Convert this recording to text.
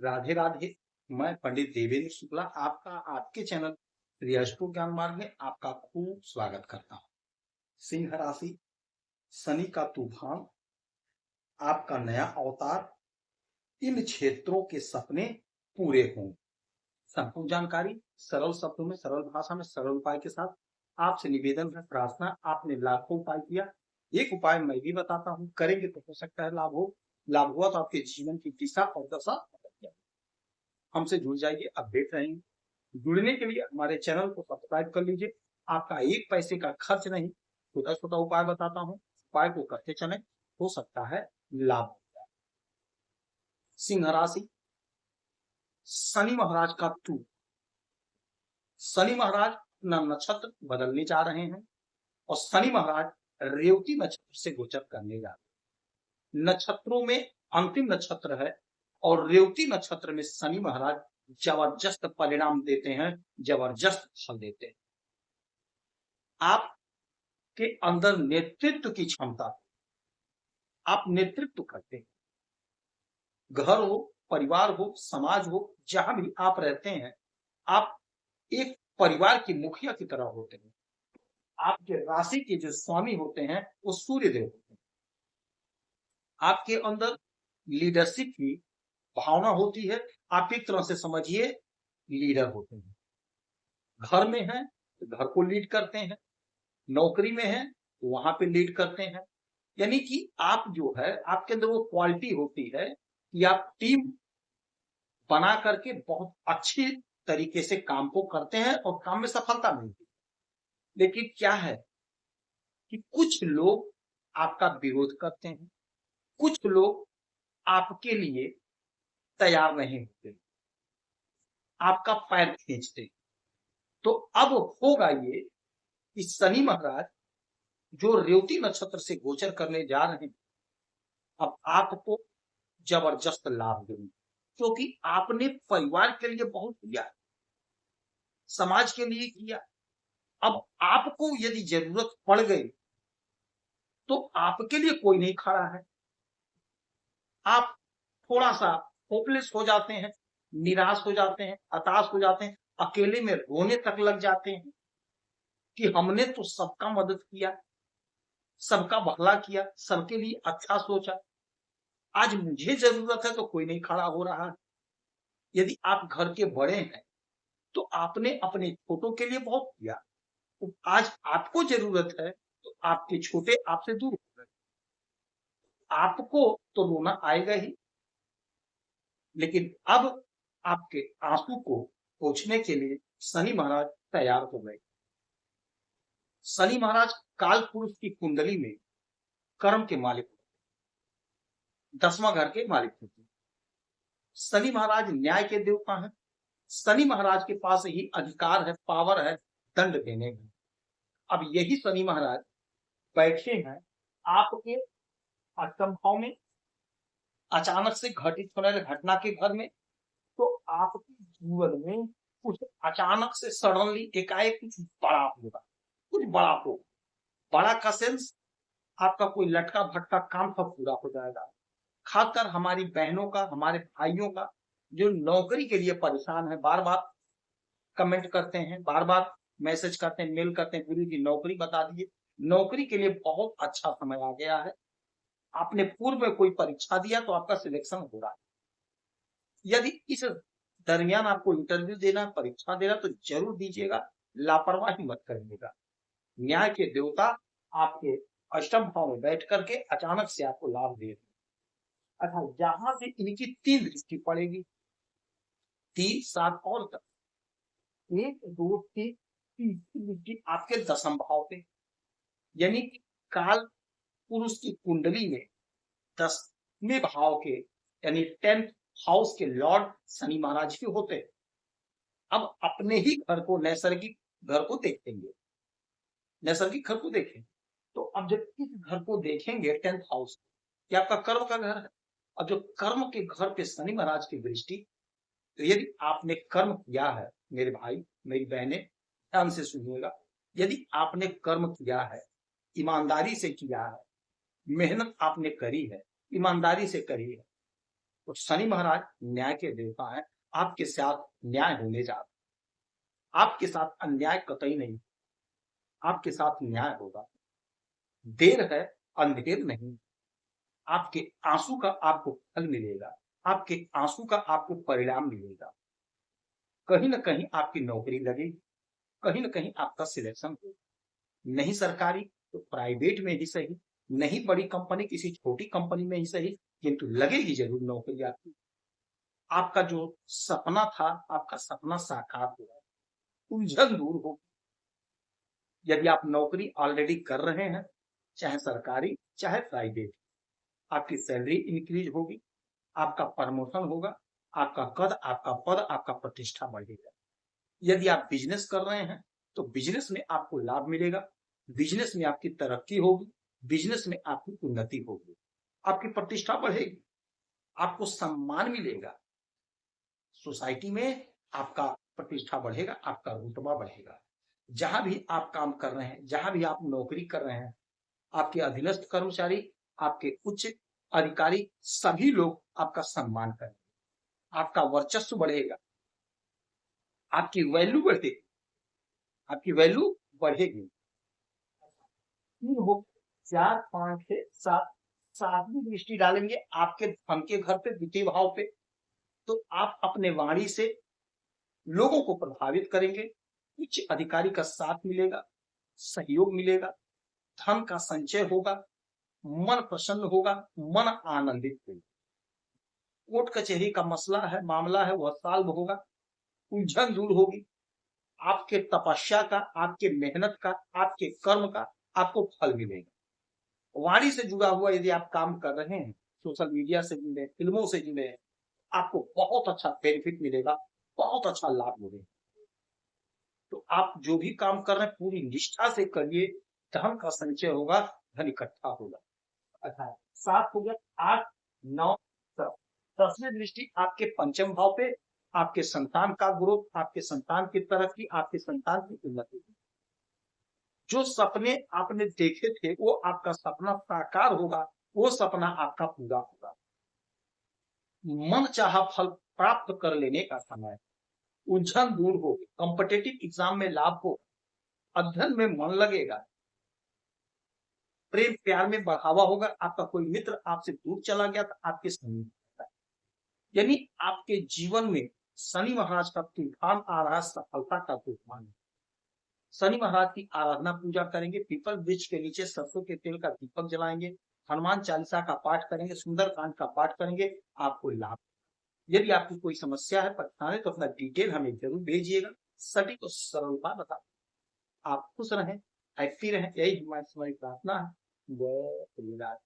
राधे राधे। मैं पंडित देवेंद्र शुक्ला आपका आपके चैनल रियाजपुर ज्ञान मार्ग में आपका खूब स्वागत करता हूँ। सिंह राशि, शनि का तूफान, आपका नया अवतार, इन क्षेत्रों के सपने पूरे हों। संपूर्ण जानकारी सरल शब्दों में, सरल भाषा में, सरल उपाय के साथ आपसे निवेदन है, प्रार्थना। आपने लाखों उपाय किया, एक उपाय मैं भी बताता हूँ, करेंगे तो हो सकता है लाभ हो। लाभ हुआ तो आपके जीवन की दिशा और दशा बदल जाए। हमसे जुड़ जाइए, अपडेट रहेंगे। जुड़ने के लिए हमारे चैनल को सब्सक्राइब कर लीजिए। आपका एक पैसे का खर्च नहीं, छोटा छोटा उपाय बताता हूँ, उपाय को करते चले, हो सकता है लाभ। सिंह राशि, शनि महाराज का टूर। शनि महाराज अपना नक्षत्र बदलने जा रहे हैं और शनि महाराज रेवती नक्षत्र से गोचर करने जा रहे हैं। नक्षत्रों में अंतिम नक्षत्र है और रेवती नक्षत्र में शनि महाराज जबरदस्त परिणाम देते हैं, जबरदस्त फल देते हैं। आपके अंदर नेतृत्व की क्षमता, आप नेतृत्व करते हैं। घर हो, परिवार हो, समाज हो, जहां भी आप रहते हैं, आप एक परिवार के मुखिया की तरह होते हैं। आपके राशि के जो स्वामी होते हैं वो सूर्य देव होते हैं। आपके अंदर लीडरशिप की भावना होती है। आप एक तरह से समझिए लीडर होते हैं। घर में है तो घर को लीड करते हैं, नौकरी में है तो वहां पे लीड करते हैं। यानी कि आप जो है, आपके अंदर वो क्वालिटी होती है कि आप टीम बना करके बहुत अच्छे तरीके से काम को करते हैं और काम में सफलता मिलती है। लेकिन क्या है कि कुछ लोग आपका विरोध करते हैं, कुछ लोग आपके लिए तैयार नहीं होते, आपका पैर खींचते। तो अब होगा ये कि शनि महाराज जो रेवती नक्षत्र से गोचर करने जा रहे हैं, अब आपको जबरदस्त लाभ देंगे, क्योंकि आपने परिवार के लिए बहुत किया, समाज के लिए किया। अब आपको यदि जरूरत पड़ गई तो आपके लिए कोई नहीं खड़ा है। आप थोड़ा सा होपलेस हो जाते हैं, निराश हो जाते हैं, हताश हो जाते हैं, अकेले में रोने तक लग जाते हैं कि हमने तो सबका मदद किया, सबका भला किया, सबके लिए अच्छा सोचा, आज मुझे जरूरत है तो कोई नहीं खड़ा हो रहा है। यदि आप घर के बड़े हैं तो आपने अपने छोटों के लिए बहुत किया, तो आज आपको जरूरत है तो आपके छोटे आपसे दूर हो गए। आपको तो रोना आएगा ही, लेकिन अब आपके आंसू को पोंछने के लिए शनि महाराज तैयार हो गए। शनि महाराज काल पुरुष की कुंडली में कर्म के मालिक, 10वां घर के मालिक होते हैं। शनि महाराज न्याय के देवता हैं। शनि महाराज के पास ही अधिकार है, पावर है दंड देने में। अब यही शनि महाराज बैठे हैं आपके अष्टम भाव में, अचानक से घटित होने वाली घटना के घर में। तो आपके जीवन में कुछ अचानक से सडनली एकाएक कुछ बड़ा होगा, कुछ बड़ा होगा। बड़ा का सेंस, आपका कोई लटका भटका काम सब पूरा हो जाएगा। खासकर हमारी बहनों का, हमारे भाइयों का जो नौकरी के लिए परेशान है, बार बार कमेंट करते हैं, बार बार मैसेज करते हैं, मेल करते हैं, गुरु जी नौकरी बता दीजिए। नौकरी के लिए बहुत अच्छा समय आ गया है। आपने पूर्व में कोई परीक्षा दिया तो आपका सिलेक्शन हो रहा है। यदि इस दरमियान आपको इंटरव्यू देना, परीक्षा देना, तो जरूर दीजिएगा, लापरवाही मत करिएगा। न्याय के देवता आपके अष्टम भाव में बैठ करके अचानक से आपको लाभ दे रहे। अच्छा, जहां से इनकी 3 दृष्टि पड़ेगी, 3, 7 और तक, 1, 2, 3, तीसरी दृष्टि आपके 10वें भाव पे, यानी कि काल पुरुष की कुंडली में 10वें भाव के यानी 10th हाउस के लॉर्ड शनि महाराज ही होते हैं। अब अपने ही घर को, नैसर्गिक घर को देखेंगे, नैसर्गिक घर को देखें तो अब जब इस घर को देखेंगे 10th हाउस, ये आपका कर्म का घर है। अब जो कर्म के घर पे शनि महाराज की दृष्टि, तो यदि आपने कर्म किया है, मेरे भाई मेरी बहनें ध्यान से सुनिएगा, यदि आपने कर्म किया है, ईमानदारी से किया है, मेहनत आपने करी है, ईमानदारी से करी है, तो शनि महाराज न्याय के देवता हैं, आपके साथ न्याय होने जा रहा है, आपके साथ अन्याय कतई नहीं, आपके साथ न्याय होगा। देर है अंधेर नहीं, आपके आंसू का आपको फल मिलेगा, आपके आंसू का आपको परिणाम मिलेगा। कहीं ना कहीं आपकी नौकरी लगेगी, कहीं ना कहीं आपका सिलेक्शन हो, नहीं सरकारी तो प्राइवेट में ही सही, नहीं बड़ी कंपनी किसी छोटी कंपनी में ही सही, किंतु लगेगी जरूर नौकरी आपकी। आपका जो सपना था, आपका सपना साकार हुआ, उलझन दूर हो। यदि आप नौकरी ऑलरेडी कर रहे हैं, चाहे सरकारी चाहे प्राइवेट, आपकी सैलरी इंक्रीज होगी, आपका प्रमोशन होगा, आपका कद, आपका पद, आपका प्रतिष्ठा बढ़ेगा। यदि आप बिजनेस कर रहे हैं तो बिजनेस में आपको लाभ मिलेगा, बिजनेस में आपकी तरक्की होगी, बिजनेस में आपकी उन्नति होगी, आपकी प्रतिष्ठा बढ़ेगी, आपको सम्मान मिलेगा, सोसाइटी में आपका प्रतिष्ठा बढ़ेगा, आपका रुतबा बढ़ेगा। जहां भी आप काम कर रहे हैं, जहां भी आप नौकरी कर रहे हैं, आपके अधीनस्थ कर्मचारी, आपके उच्च अधिकारी, सभी लोग आपका सम्मान करेंगे, आपका वर्चस्व बढ़ेगा, आपकी वैल्यू बढ़ेगी, आपकी वैल्यू बढ़ेगी। 3 हो, 4, 5, 6, 7, 7वीं दृष्टि डालेंगे आपके धन के घर पे, द्वितीय भाव पे। तो आप अपने वाणी से लोगों को प्रभावित करेंगे, उच्च अधिकारी का साथ मिलेगा, सहयोग मिलेगा, धन का संचय होगा, मन प्रसन्न होगा, मन आनंदित होगा, कोर्ट कचहरी का मसला है, मामला है, वह सॉल्व होगा, उलझन दूर होगी, आपके तपस्या का, आपके मेहनत का, आपके कर्म का आपको फल मिलेगा। वाणी से जुड़ा हुआ यदि आप काम कर रहे हैं, सोशल मीडिया से जुड़े, फिल्मों से जुड़े हैं, आपको बहुत अच्छा बेनिफिट मिलेगा, बहुत अच्छा लाभ मिलेगा। तो आप जो भी काम कर रहे हैं पूरी निष्ठा से करिए, धन का संचय होगा, धन इकट्ठा होगा। अच्छा, 7 हो गया, 8, 9, 10। 10वीं दृष्टि आपके पंचम भाव पे, आपके संतान का ग्रोथ, आपके संतान की तरक्की, आपके संतान की उन्नति। जो सपने आपने देखे थे वो आपका सपना साकार होगा, वो सपना आपका पूरा होगा। मन चाहा फल प्राप्त कर लेने का समय, उलझन दूर होगी, कॉम्पिटिटिव एग्जाम में लाभ हो, अध्ययन में मन लगेगा, प्रेम प्यार में बढ़ावा होगा, आपका कोई मित्र आपसे दूर चला गया था, आपके समीप, यानी आपके जीवन में शनि महाराज का तूफान आ रहा, सफलता का तूफान। शनि महाराज की आराधना पूजा करेंगे, पीपल वृक्ष के नीचे सरसों के तेल का दीपक जलाएंगे, हनुमान चालीसा का पाठ करेंगे, सुंदरकांड का पाठ करेंगे, आपको लाभ। यदि आपकी कोई समस्या है, परेशानी है, तो अपना डिटेल हमें जरूर भेजिएगा, सटीक और सरल बात बता। आप खुश रहें, हैप्पी रहें, यही हमारी प्रार्थना है। जय श्री राम।